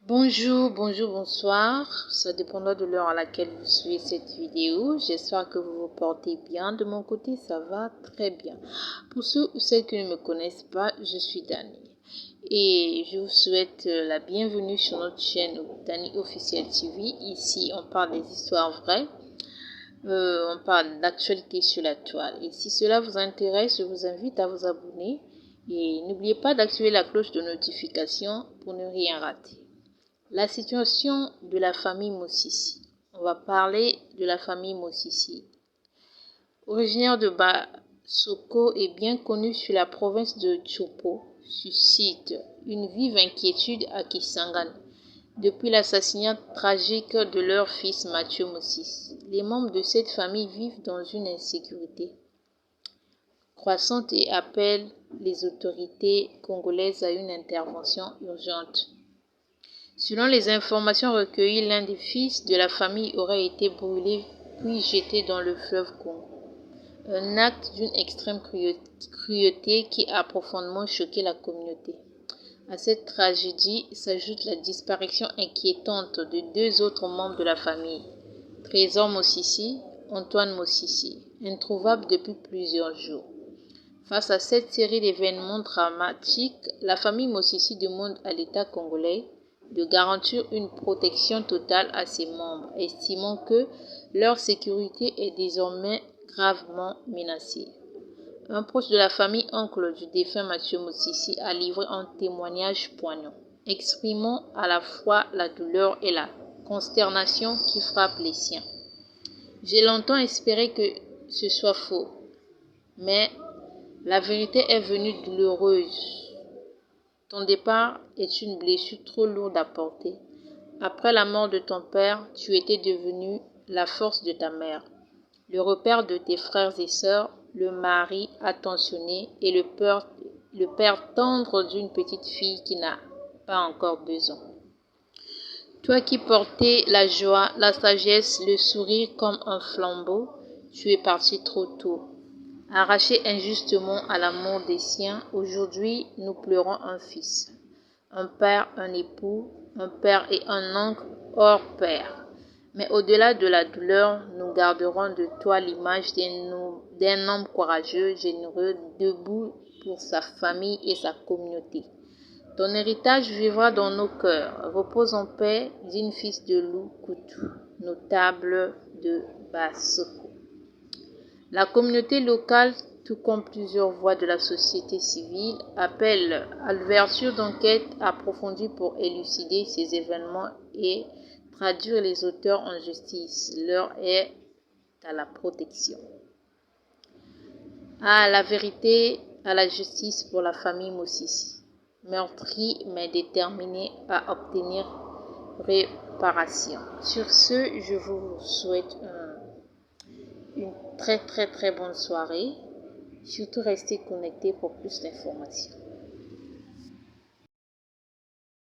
Bonjour, bonsoir. Ça dépendra de l'heure à laquelle vous suivez cette vidéo. J'espère que vous vous portez bien. De mon côté, ça va très bien. Pour ceux ou celles qui ne me connaissent pas, je suis Dani. Et je vous souhaite la bienvenue sur notre chaîne Dani Officiel TV. Ici, on parle des histoires vraies. On parle d'actualité sur la toile. Et si cela vous intéresse, je vous invite à vous abonner. Et n'oubliez pas d'activer la cloche de notification pour ne rien rater. La situation de la famille Mosisi. On va parler de la famille Mosisi. Originaire de Basoko et bien connue sur la province de Chopo, suscite une vive inquiétude à Kisangani. Depuis l'assassinat tragique de leur fils Mathieu Mosisi, les membres de cette famille vivent dans une insécurité croissante et appellent les autorités congolaises à une intervention urgente. Selon les informations recueillies, l'un des fils de la famille aurait été brûlé puis jeté dans le fleuve Congo. Un acte d'une extrême cruauté qui a profondément choqué la communauté. À cette tragédie s'ajoute la disparition inquiétante de deux autres membres de la famille, Trésor Mosisi, Antoine Mosisi, introuvables depuis plusieurs jours. Face à cette série d'événements dramatiques, la famille Mosisi demande à l'État congolais de garantir une protection totale à ses membres, estimant que leur sécurité est désormais gravement menacée. Un proche de la famille, oncle du défunt Mathieu Mosisi, a livré un témoignage poignant, exprimant à la fois la douleur et la consternation qui frappe les siens. J'ai longtemps espéré que ce soit faux, mais la vérité est venue douloureuse. Ton départ est une blessure trop lourde à porter. Après la mort de ton père, tu étais devenu la force de ta mère, le repère de tes frères et sœurs, le mari attentionné et le père tendre d'une petite fille qui n'a pas encore 2 ans. Toi qui portais la joie, la sagesse, le sourire comme un flambeau, tu es parti trop tôt. Arraché injustement à l'amour des siens, aujourd'hui nous pleurons un fils, un père, un époux, un père et un oncle hors pair. Mais au-delà de la douleur, nous garderons de toi l'image d'un homme courageux, généreux, debout pour sa famille et sa communauté. Ton héritage vivra dans nos cœurs. Repose en paix, digne fils de Lou Koutou, notable de Basoko. La communauté locale, tout comme plusieurs voix de la société civile, appelle à l'ouverture d'enquêtes approfondies pour élucider ces événements et traduire les auteurs en justice. L'heure est à la protection. À la vérité, à la justice pour la famille Mosisi, meurtrie mais déterminée à obtenir réparation. Sur ce, je vous souhaite une très bonne soirée. Surtout restez connectés pour plus d'informations.